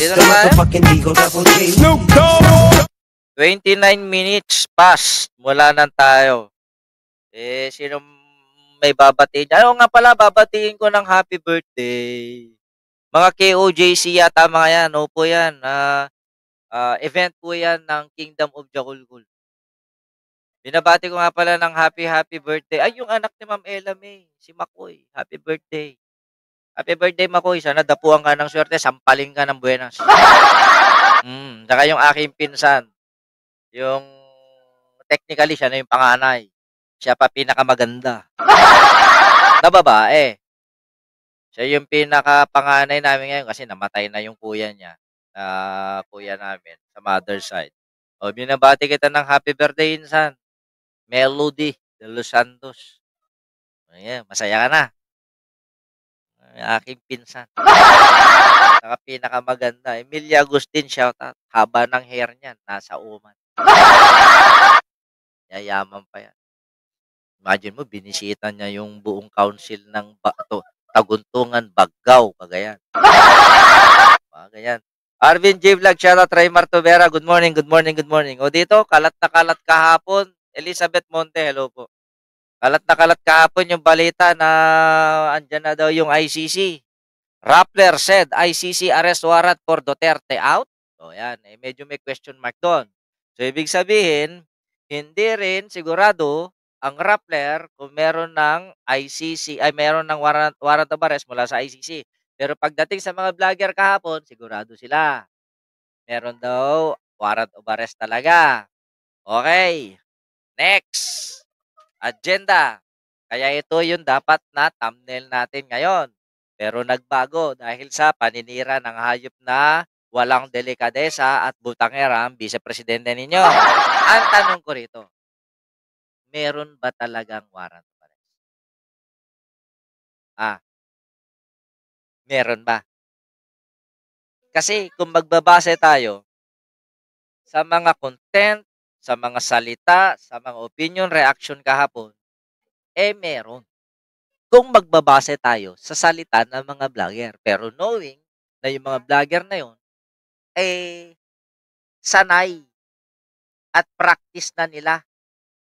Dito na tayo. Snoop Dogg. 29 minutes past mula nang tayo. Sino may babatiin? Ayaw nga pala, babatiin ko ng happy birthday. Mga KOJC yata mga yan. Opo yan. Event po yan ng Kingdom of Jaculcul. Binabati ko nga pala ng happy birthday. Ay, yung anak ni Ma'am Ella May, si Makoy. Happy birthday. Happy birthday, Makoy. Sana dapuan ka ng swerte, sampaling ka ng buenas. Saka yung aking pinsan, yung technically siya na yung panganay. Siya pa pinakamaganda. Na babae. Siya yung pinakapanganay namin ngayon kasi namatay na yung kuya niya. Kuya namin sa mother side. O, binabati kita ng happy birthday, insan. Melody de Los Santos. Ayan, masaya ka na. Aking pinsan. Saka pinakamaganda. Emilia Agustin, shoutout. Haba ng hair niyan. Nasa uman. Yayaman pa yan. Imagine mo, binisita niya yung buong council ng Taguntungan, Baggaw, Cagayan. Cagayan. Arvin J. Vlog, shoutout. Raymar Tobera, good morning, good morning, good morning. O dito, kalat na kalat kahapon. Elizabeth Monte, hello po. Kalat na kalat kahapon yung balita na andyan na daw yung ICC. Rappler said ICC arrest warrant for Duterte out. So yan, medyo may question mark doon. So ibig sabihin, hindi rin sigurado ang Rappler kung meron ng ICC, ay meron ng warrant of arrest mula sa ICC. Pero pagdating sa mga vlogger kahapon, sigurado sila. Meron daw warrant of arrest talaga. Okay. Next, agenda. Kaya ito yung dapat na thumbnail natin ngayon. Pero nagbago dahil sa paninira ng hayop na walang delikadesa at butangera ang vice-presidente ninyo. Ang tanong ko rito, meron ba talagang warrant of arrest? Meron ba? Kasi kung magbabase tayo sa mga content, sa mga salita, sa mga opinion, reaction kahapon, meron. Kung magbabase tayo sa salita ng mga vlogger. Pero knowing na yung mga vlogger na yun, sanay at practice na nila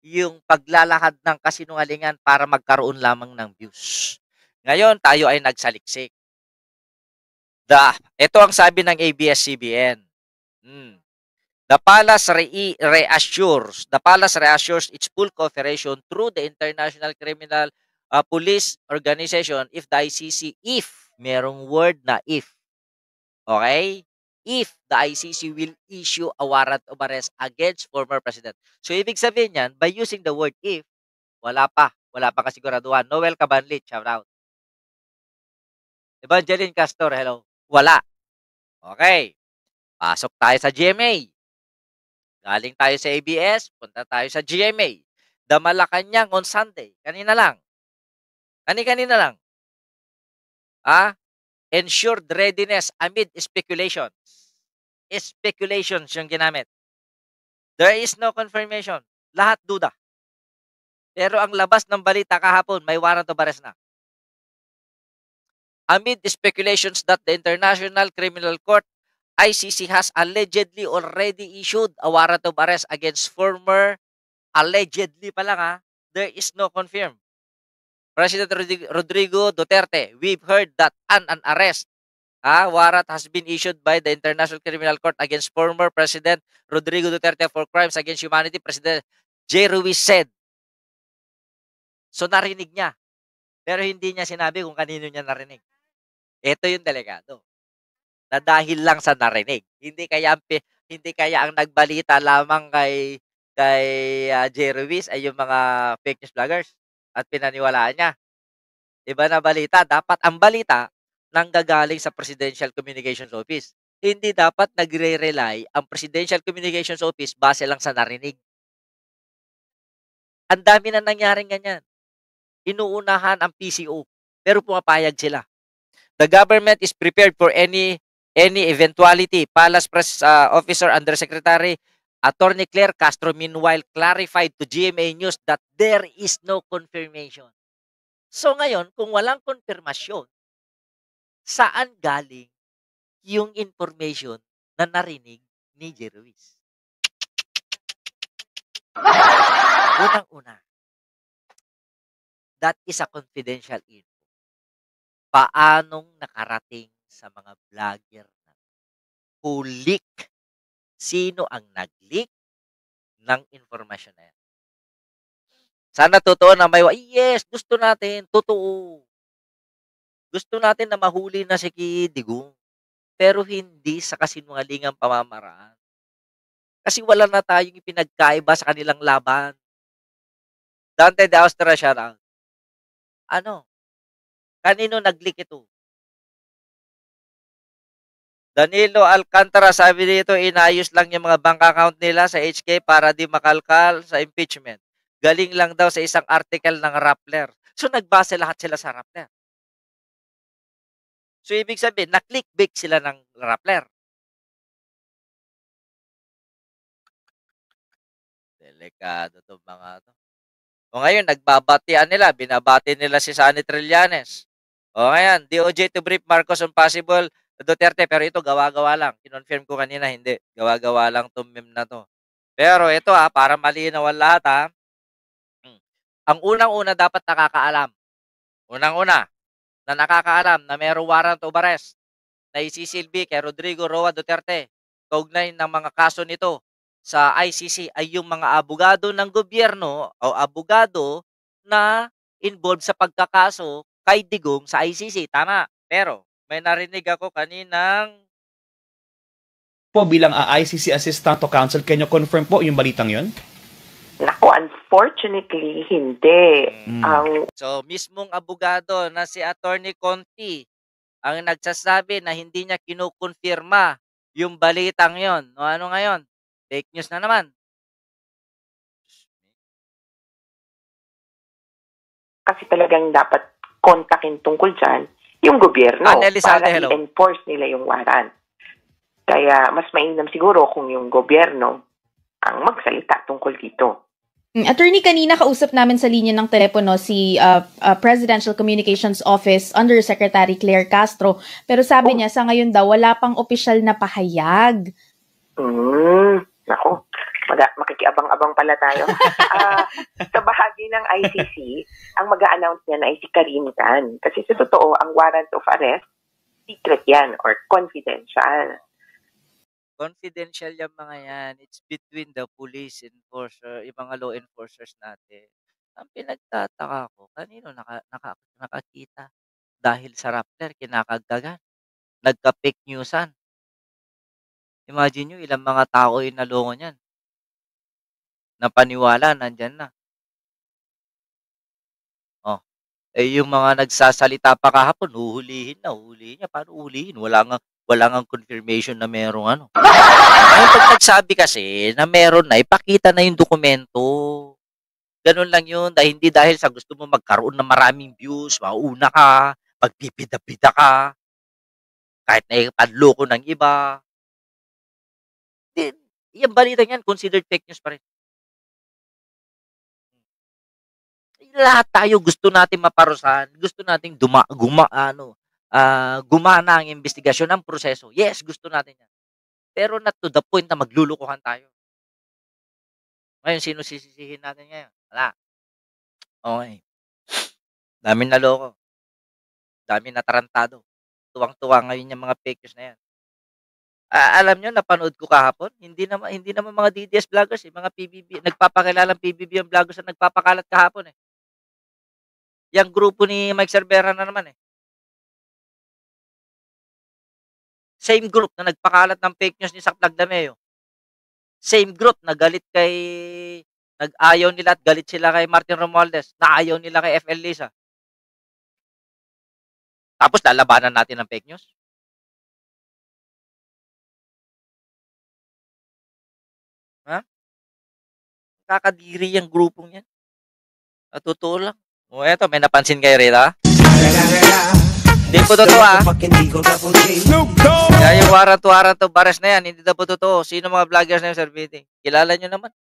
yung paglalahad ng kasinungalingan para magkaroon lamang ng views. Ngayon, tayo ay nagsaliksik. Ito ang sabi ng ABS-CBN. The Palace reassures its full cooperation through the International Criminal Police Organization if the ICC, if, merong word na if, okay? If the ICC will issue a warrant of arrest against former president. So, ibig sabihin yan, by using the word if, wala pa kasiguraduhan. Noel Cabanlit, shout out. Evangeline Castor, hello. Wala. Okay. Pasok tayo sa GMA. Galing tayo sa ABS, punta tayo sa GMA. The Malacanang on Sunday. Kanina lang. Kanina lang. Ensured readiness amid speculations. Speculations yung ginamit. There is no confirmation. Lahat duda. Pero ang labas ng balita kahapon, may warrant of arrest na. Amid speculations that the International Criminal Court ICC has allegedly already issued a warrant of arrest against former, allegedly pa lang there is no confirm. President Rodrigo Duterte, we've heard that an arrest warrant has been issued by the International Criminal Court against former President Rodrigo Duterte for crimes against humanity, President J. Ruiz said. So narinig niya. Pero hindi niya sinabi kung kanino niya narinig. Ito yung delikado. Na dahil lang sa narinig. Hindi kaya ang nagbalita lamang kay J. Ruiz ay yung mga fake news vloggers at pinaniwalaan niya. Iba na balita. Dapat ang balita nanggagaling sa Presidential Communications Office. Hindi dapat nagre-rely ang Presidential Communications Office base lang sa narinig. Ang dami na nangyaring ganyan. Inuunahan ang PCO pero pumapayag sila. The government is prepared for any eventuality. Palace Press Officer Undersecretary Attorney Claire Castro meanwhile clarified to GMA News that there is no confirmation. So ngayon, kung walang konfirmasyon, saan galing yung information na narinig ni Jeruis. Unang-una, that is a confidential info. Paanong nakarating sa mga vlogger na who leak? Sino ang nag-leak ng informasyon na yan? Sana totoo na may yes, gusto natin, totoo. Gusto natin na mahuli na si Digong. Pero hindi sa kasinungalingang pamamaraan. Kasi wala na tayong ipinagkaiba sa kanilang laban. Dante de Austria, shout out. Ano? Kanino nag-leak ito? Danilo Alcantara, sabi dito, inayos lang yung mga bank account nila sa HK para di makalkal sa impeachment. Galing lang daw sa isang article ng Rappler. So, nagbase lahat sila sa Rappler. So, ibig sabihin, na-clickbait sila ng Rappler. Delikado to mga to. O ngayon, nagbabatian nila, binabati nila si Sunny Trillanes. O ngayon, DOJ to brief Marcos on possible Duterte, pero ito gawa-gawa lang. Kinonfirm ko kanina, hindi. Gawa-gawa lang itong meme na to. Pero ito para malinaw ang lahat Ang unang-una dapat nakakaalam. Unang-una, na nakakaalam na mayroong warrant of arrest na isisilbi kay Rodrigo Roa Duterte kaugnay ng mga kaso nito sa ICC ay yung mga abogado ng gobyerno o abogado na involved sa pagkakaso kay Digong sa ICC. Tama. Pero may narinig ako kaninang po bilang ICC Assistant to Counsel, can you confirm po yung balitang yon? Naku, unfortunately, hindi. So, mismong abogado na si Attorney Conti ang nagsasabi na hindi niya kinukonfirma yung balitang yon. O ano ngayon? Fake news na naman. Kasi talagang dapat kontakin tungkol dyan yung gobyerno para i-enforce nila yung warrant. Kaya mas mainam siguro kung yung gobyerno ang magsalita tungkol dito. Attorney, kanina kausap namin sa linya ng telepono si Presidential Communications Office Undersecretary Claire Castro, pero sabi niya sa ngayon daw wala pang opisyal na pahayag. Naku, makikiabang-abang pala tayo. Sa bahagi ng ICC, ang mag-a-announce niya na ay si Karim Khan. Kasi sa totoo, ang warrant of arrest, secret yan or confidential. Confidential yung mga yan. It's between the police enforcer, yung mga law enforcers natin. Ang pinagtataka ko, kanino nakakita? Dahil sa Rappler, kinakagdagan. Nagka-fake newsan. Imagine nyo, ilang mga tao yung nalungo niyan. Napaniwala, nandyan na. Yung mga nagsasalita pa kahapon, uhulihin niya. Paano uhulihin? Wala nga confirmation na merong Ngayon, pag nagsabi kasi na meron na, ipakita na yung dokumento. Ganun lang yun. Hindi dahil sa gusto mo magkaroon ng maraming views, mauna ka, magpipida-pida ka, kahit na ipanloko ng iba. Yung balita yan, considered fake news pa rin. Lahat tayo gusto natin maparusahan, gusto nating gumana ang investigasyon ng proseso. Yes, gusto natin yan. Pero not to the point na maglulukuhan tayo. Ngayon, sino sisisihin natin ngayon? Wala. Okay. Daming naloko. Daming natarantado. Tuwang-tuwa ngayon yung mga fake news na yan. Alam nyo, napanood ko kahapon, hindi naman mga DDS vloggers, mga PBB, nagpapakilalang PBB yung vloggers na nagpapakalat kahapon Yang grupo ni Mike Cervera na naman Same group na nagpakalat ng fake news ni Sak Dagdameo. Same group na galit nag-ayaw nila at galit sila kay Martin Romualdez, na ayaw nila kay FL Lisa. Tapos lalabanan natin ng fake news. Kakadiri yung grupong yan. At totoo lang. Eto, may napansin kayo rito, Hindi po totoo, Kaya yung warrant of arrest na yan, hindi na po totoo. Sino mga vloggers na yung Sir Viti? Kilala nyo naman.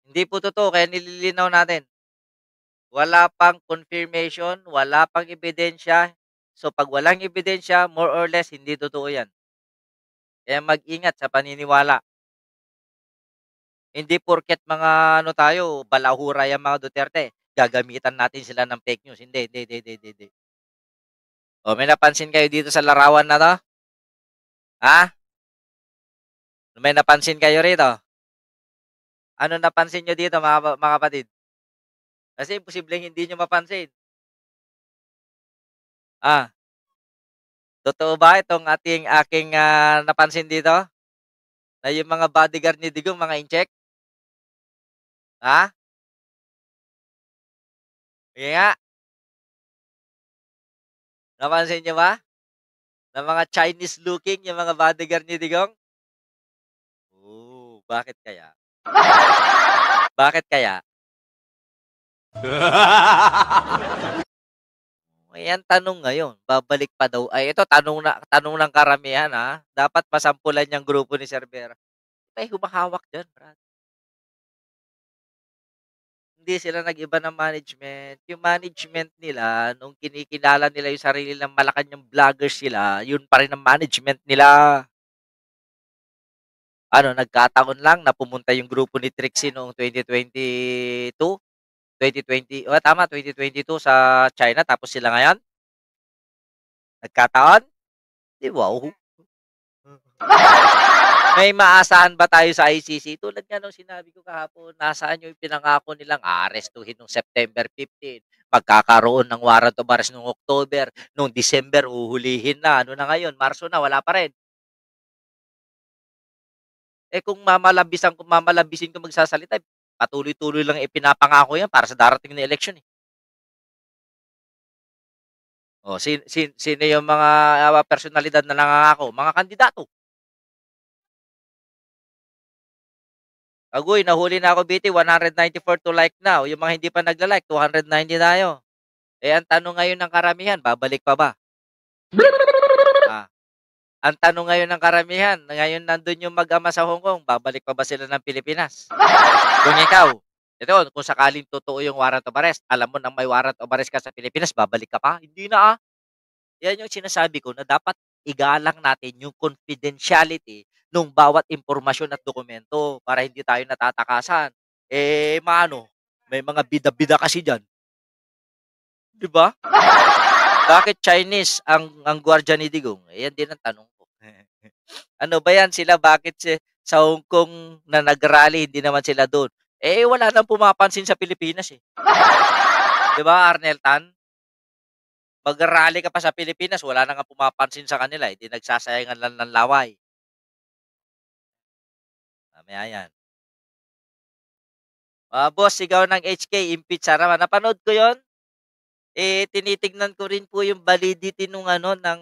Hindi po totoo, kaya nililinaw natin. Wala pang confirmation, wala pang ebidensya So, pag walang ebidensya, more or less, hindi totoo yan. Kaya mag-ingat sa paniniwala. Hindi porket mga ano tayo, balahura yung mga Duterte, gagamitan natin sila ng fake news. Hindi, hindi, hindi, hindi, hindi. O, may napansin kayo dito sa larawan na to? Ha? May napansin kayo rito? Ano napansin nyo dito, mga kapatid? Kasi posibleng hindi nyo mapansin. Ah, totoo ba itong aking napansin dito? Na yung mga bodyguard ni Digong, mga incheck? Ha? Sige nga, napansin nyo ba? Na mga Chinese looking, yung mga bodyguard ni Digong? Oh, bakit kaya? Bakit kaya? Ayan tanong ngayon, babalik pa daw. Ay, ito tanong ng karamihan ha. Dapat masampulan yung grupo ni Sir Vera. May humahawak diyan, brad. Hindi sila nag-iba ng management. Yung management nila, nung kinikilala nila yung sarili ng Malacanang vloggers sila, yun pa rin ang management nila. Ano, nagkataon lang na pumunta yung grupo ni Trixie noong 2022, 2020, tama, 2022 sa China, tapos sila ngayon, nagkataon? Di wow. May maasahan ba tayo sa ICC? Tulad nga nung sinabi ko kahapon, nasaan yung pinangako nilang aarestuhin noong September 15, magkakaroon ng warrant of arrest noong October, noong December, uhulihin na. Ano na ngayon? Marso na, wala pa rin. Eh kung mamalabisin ko magsasalita, patuloy-tuloy lang ipinapangako yan para sa darating na eleksyon eh. O, sino yung mga personalidad na nangangako? Mga kandidato. Agoy, nahuli na ako, BT, 194 to like now. Yung mga hindi pa nagla-like, 290 tayo. Eh, ang tanong ngayon ng karamihan, babalik pa ba? Ah, ang tanong ngayon ng karamihan, ngayon nandun yung mag-ama sa Hong Kong, babalik pa ba sila ng Pilipinas? Kung ikaw, ito, kung sakaling totoo yung warrant of arrest, alam mo nang may warrant of arrest ka sa Pilipinas, babalik ka pa? Hindi na. Yan yung sinasabi ko na dapat igalang natin yung confidentiality nung bawat impormasyon at dokumento para hindi tayo natatakasan. Eh, maano, may mga bida-bida kasi dyan. Di ba? Bakit Chinese ang gwardiya ni Digong? Eh, yan din ang tanong ko. Ano ba yan sila? Bakit sa Hong Kong na nag-rally, hindi naman sila doon? Eh, wala nang pumapansin sa Pilipinas eh. Di ba, Arnel Tan? Mag-rally ka pa sa Pilipinas, wala na nga pumapansin sa kanila, hindi nagsasayangan lang ng laway. Mamaya yan. Boss, sigaw ng HK, impeach naman. Napanood ko yon. Eh, tinitignan ko rin po yung validity nung ano, ng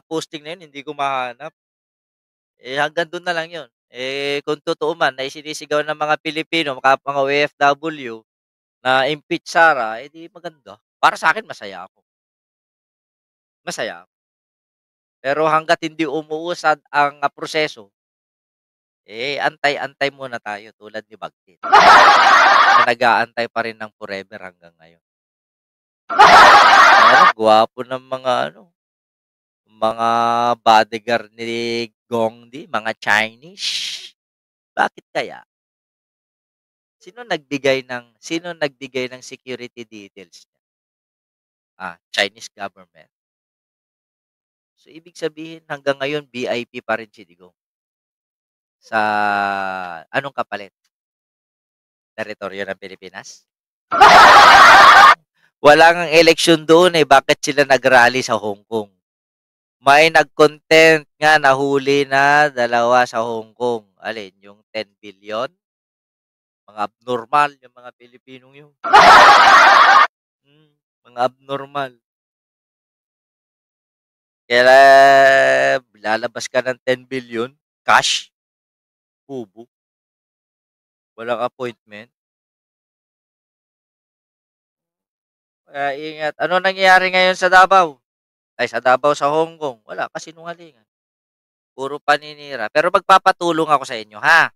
posting na yun, hindi ko mahanap. Eh, hanggang doon na lang yun. Eh, kung totoo man, na isinisigaw ng mga Pilipino, mga OFW, na impeach Sara, eh di maganda. Para sa akin, masaya ako. Masaya. Pero hangga't hindi umuusad ang proseso, eh, antay-antay muna tayo tulad ni Bagtit. Na nag-aantay pa rin ng forever hanggang ngayon. Gwapo ng mga bodyguard ni Gongdi, mga Chinese. Bakit kaya? Sino nagbigay ng security details niya? Chinese government. So, ibig sabihin hanggang ngayon VIP pa rin si Digong. Sa anong kapalit? Teritoryo ng Pilipinas? Wala ngang eleksyon doon eh. Bakit sila nag-rally sa Hong Kong? May nag-content nga nahuli na 2 sa Hong Kong. Alin? Yung 10 billion? Mga abnormal yung mga Pilipinong yun. Mga abnormal. Kaya lalabas ka ng 10 billion cash. Kubo. Walang appointment. Kaya ingat. Ano nangyayari ngayon sa Davao? Sa Davao, sa Hong Kong. Wala, kasinungalingan. Puro paninira. Pero magpapatulong ako sa inyo, ha?